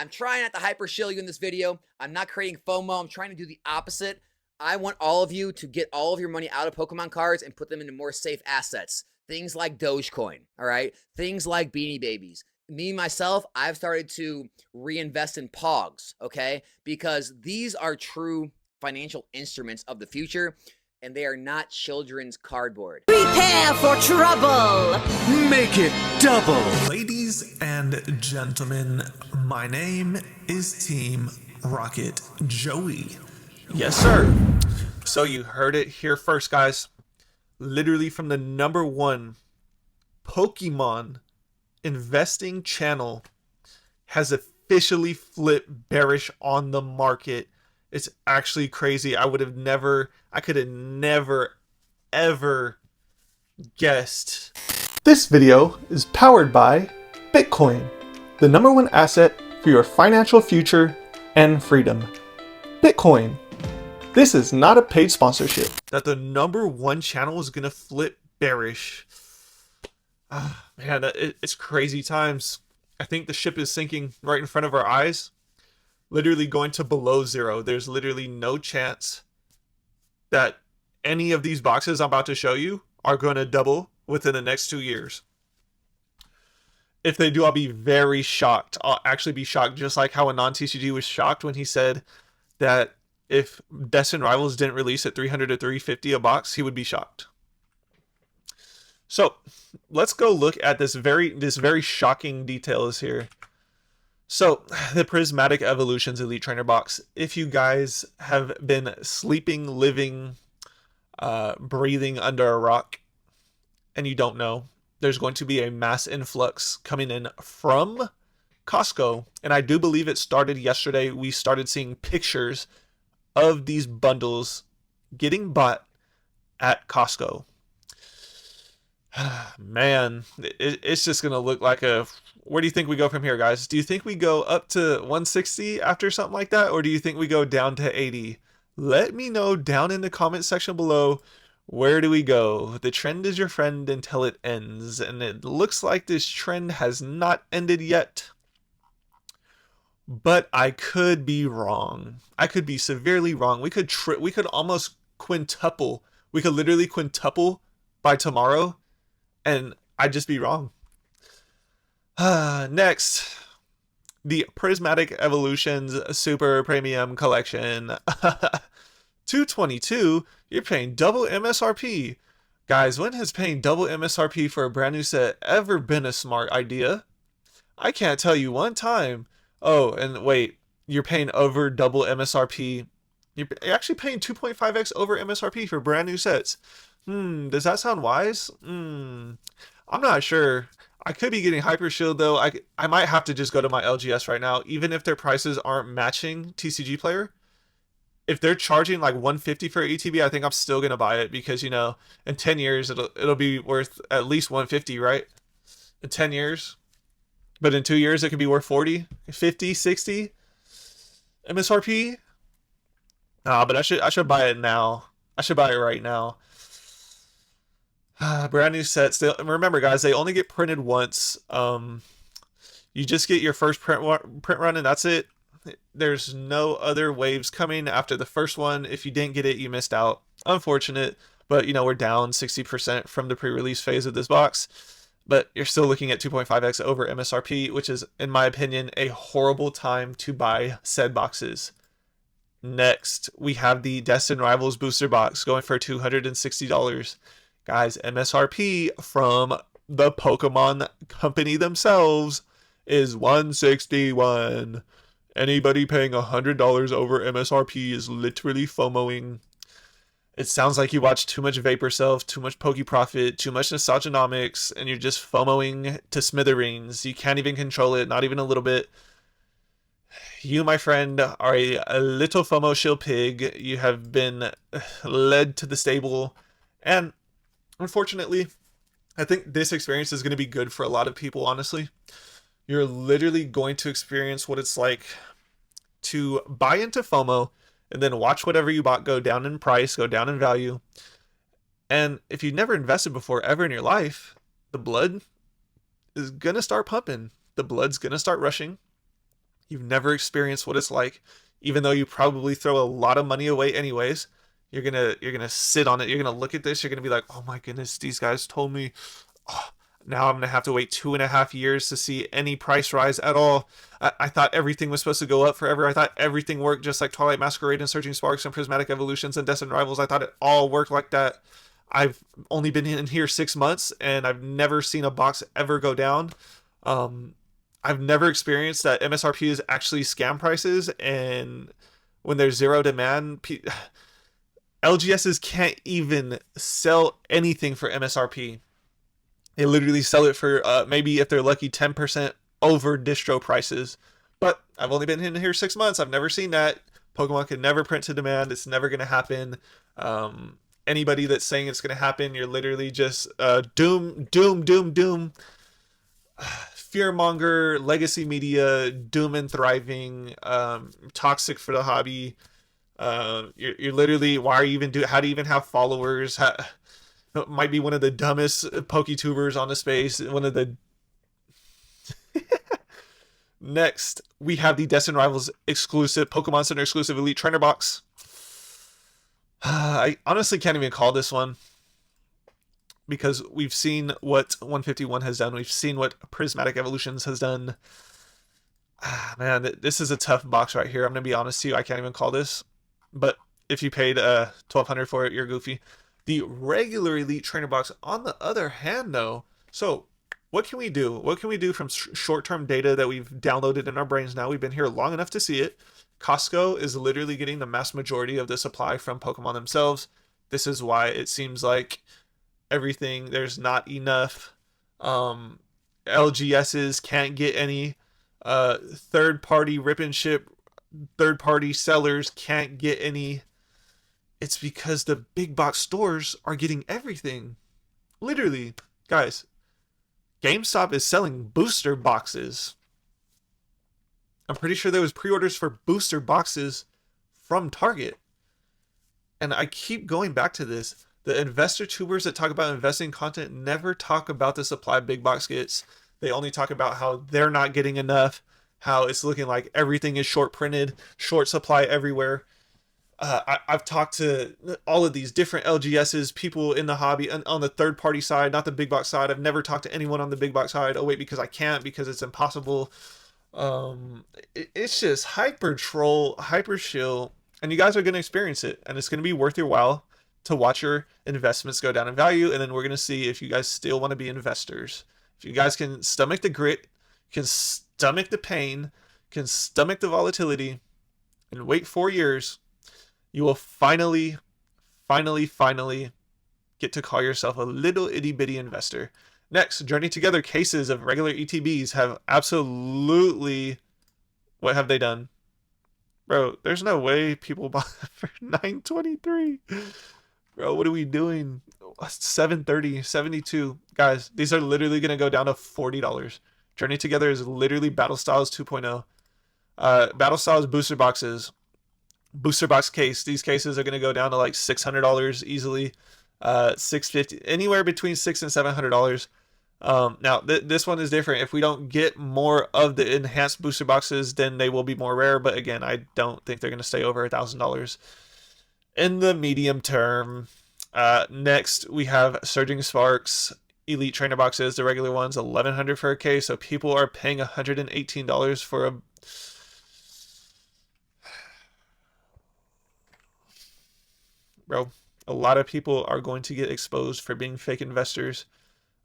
I'm trying not to hyper shill you in this video. I'm not creating FOMO. I'm trying to do the opposite. I want all of you to get all of your money out of Pokemon cards and put them into more safe assets. Things like Dogecoin, all right? Things like Beanie Babies. Me, myself, I've started to reinvest in Pogs, okay? Because these are true financial instruments of the future, and they are not children's cardboard. Prepare for trouble! Make it double! Ladies and gentlemen, my name is Team Rocket Joey. Yes, sir. So you heard it here first, guys. Literally from the #1 Pokemon investing channel has officially flipped bearish on the market. It's actually crazy. I could have never, ever guessed. This video is powered by Bitcoin, the #1 asset for your financial future and freedom. Bitcoin. This is not a paid sponsorship. That the #1 channel is going to flip bearish. Man, it's crazy times. I think the ship is sinking right in front of our eyes. Literally going to below zero. There's literally no chance that any of these boxes I'm about to show you are going to double within the next 2 years. If they do, I'll be very shocked. I'll actually be shocked, just like how a non-TCG was shocked when he said that if Destined Rivals didn't release at 300 to 350 a box, he would be shocked. So let's go look at this very shocking details here. So the Prismatic Evolutions Elite Trainer box. If you guys have been sleeping, living, breathing under a rock, and you don't know, there's going to be a mass influx coming in from Costco, and I do believe it started yesterday. We started seeing pictures of these bundles getting bought at Costco. Man, it's just gonna look like a... Where do you think we go from here, guys? Do you think we go up to 160 after something like that, or do you think we go down to 80? Let me know down in the comment section below. Where do we go? The trend is your friend until it ends, and it looks like this trend has not ended yet. But I could be wrong. I could be severely wrong. We could almost quintuple. We could literally quintuple by tomorrow, and I'd just be wrong. Next, the Prismatic Evolutions Super Premium Collection. 222, you're paying double MSRP. Guys, when has paying double MSRP for a brand new set ever been a smart idea? I can't tell you one time. Oh, and wait, you're paying over double MSRP. You're actually paying 2.5x over MSRP for brand new sets. Does that sound wise? I'm not sure. I could be getting hyper shield though. I might have to just go to my LGS right now, even if their prices aren't matching TCG Player. If they're charging like 150 for ETB, I think I'm still gonna buy it because, you know, in 10 years it'll be worth at least 150, right? In 10 years. But in 2 years it could be worth 40, 50, 60 MSRP. But I should buy it now. I should buy it right now. Brand new sets. Remember, guys, they only get printed once. You just get your first print run, and that's it. There's no other waves coming after the first one. If you didn't get it, you missed out. Unfortunate, but you know, we're down 60% from the pre-release phase of this box. But you're still looking at 2.5x over MSRP, which is, in my opinion, a horrible time to buy said boxes. Next, we have the Destined Rivals booster box going for $260. Guys, MSRP from the Pokemon company themselves is $161. Anybody paying $100 over MSRP is literally FOMOing. It sounds like you watch too much Vapor Self, too much Poke Profit, too much Nostalgianomics, and you're just FOMOing to smithereens. You can't even control it, not even a little bit. You, my friend, are a little FOMO shill pig. You have been led to the stable, and unfortunately, I think this experience is going to be good for a lot of people, honestly. You're literally going to experience what it's like to buy into FOMO and then watch whatever you bought go down in price, go down in value. And if you've never invested before ever in your life, the blood is going to start pumping. The blood's going to start rushing. You've never experienced what it's like, even though you probably throw a lot of money away anyways. You're gonna sit on it. You're gonna look at this. You're gonna be like, oh my goodness, these guys told me. Oh, now I'm gonna have to wait 2.5 years to see any price rise at all. I thought everything was supposed to go up forever. I thought everything worked just like Twilight Masquerade and Surging Sparks and Prismatic Evolutions and Destined Rivals. I thought it all worked like that. I've only been in here 6 months and I've never seen a box ever go down. I've never experienced that MSRP is actually scam prices, and when there's zero demand, LGSs can't even sell anything for MSRP. They literally sell it for maybe, if they're lucky, 10% over distro prices. But I've only been in here 6 months. I've never seen that. Pokemon can never print to demand. It's never going to happen. Anybody that's saying it's going to happen, you're literally just doom. Fearmonger, legacy media, doom and thriving, toxic for the hobby. You're literally, why are you even how do you even have followers? Might be one of the dumbest PokeTubers on the space. One of the next, we have the Destined Rivals exclusive Pokemon Center exclusive Elite Trainer box. I honestly can't even call this one, because we've seen what 151 has done. We've seen what Prismatic Evolutions has done. Man, this is a tough box right here. I'm gonna be honest to you. I can't even call this. But if you paid $1,200 for it, you're goofy. The regular Elite Trainer box, on the other hand, though, so what can we do? What can we do from short-term data that we've downloaded in our brains now? We've been here long enough to see it. Costco is literally getting the mass majority of the supply from Pokemon themselves. This is why it seems like everything, there's not enough. LGSs can't get any. Third-party rip and ship, third-party sellers can't get any. It's because the big box stores are getting everything. Literally, guys, GameStop is selling booster boxes. I'm pretty sure there was pre-orders for booster boxes from Target. And I keep going back to this. The investor tubers that talk about investing content never talk about the supply big box gets. They only talk about how they're not getting enough, how it's looking like everything is short printed, short supply everywhere. I've talked to all of these different LGSs, people in the hobby on the third party side, not the big box side. I've never talked to anyone on the big box side. Oh wait, because I can't, because it's impossible. It's just hyper troll, hyper shill, and you guys are going to experience it, and it's going to be worth your while to watch your investments go down in value. And then we're going to see if you guys still want to be investors. If you guys can stomach the grit, can stomach the pain, can stomach the volatility, and wait 4 years, you will finally get to call yourself a little itty bitty investor. Next, Journey Together cases of regular ETBs have absolutely, what have they done? Bro, there's no way people bought for $9.23. Bro, what are we doing? $7.30, $72. Guys, these are literally going to go down to $40. Journey Together is literally Battle Styles 2.0. Battle Styles booster boxes. Booster box case. These cases are going to go down to like $600 easily. $650, anywhere between $600 and $700. Now this one is different. If we don't get more of the enhanced booster boxes, then they will be more rare. But again, I don't think they're going to stay over $1,000 in the medium term. Next, we have Surging Sparks Elite Trainer boxes. The regular ones, $1,100 for a case. So people are paying $118 for a. Bro, a lot of people are going to get exposed for being fake investors.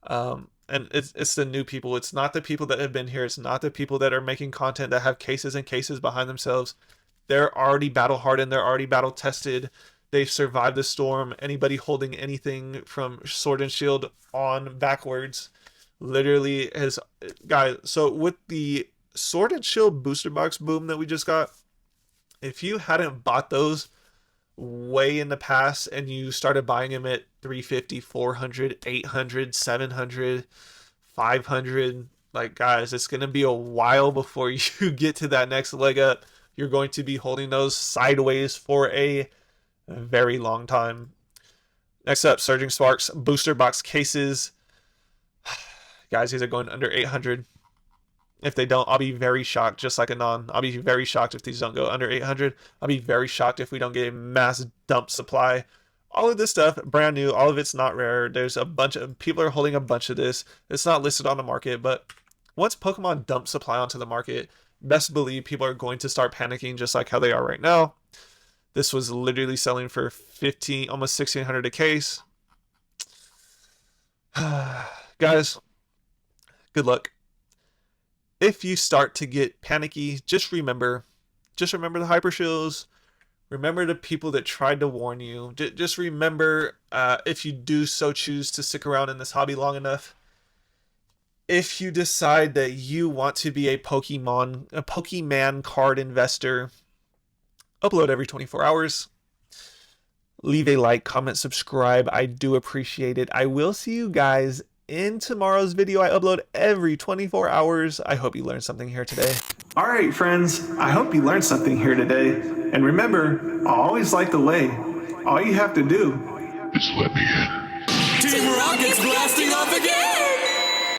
And it's the new people. It's not the people that have been here. It's not the people that are making content that have cases and cases behind themselves. They're already battle hardened. They're already battle tested. They've survived the storm. Anybody holding anything from Sword and Shield on backwards literally has, guys. So with the Sword and Shield booster box boom that we just got, if you hadn't bought those way in the past and you started buying them at 350, 400, 800, 700, 500, like, guys, it's going to be a while before you get to that next leg up. You're going to be holding those sideways for a very long time. Next up, Surging Sparks booster box cases. Guys, these are going under 800. If they don't, I'll be very shocked, just like Anon. I'll be very shocked if these don't go under 800. I'll be very shocked if we don't get a mass dump supply. All of this stuff, brand new, all of it's not rare. There's a bunch of people are holding a bunch of this. It's not listed on the market, but once Pokemon dump supply onto the market, best believe people are going to start panicking just like how they are right now. This was literally selling for 15, almost 1,600 a case. Guys, good luck. If you start to get panicky, just remember the hyper shills. Remember the people that tried to warn you. Just remember, if you do so choose to stick around in this hobby long enough, if you decide that you want to be a Pokemon card investor, upload every 24 hours. Leave a like, comment, subscribe. I do appreciate it. I will see you guys in tomorrow's video. I upload every 24 hours. I hope you learned something here today. All right, friends, I hope you learned something here today. And remember, I always like the way. All you have to do Just let me in. Team Rocket's blasting off again!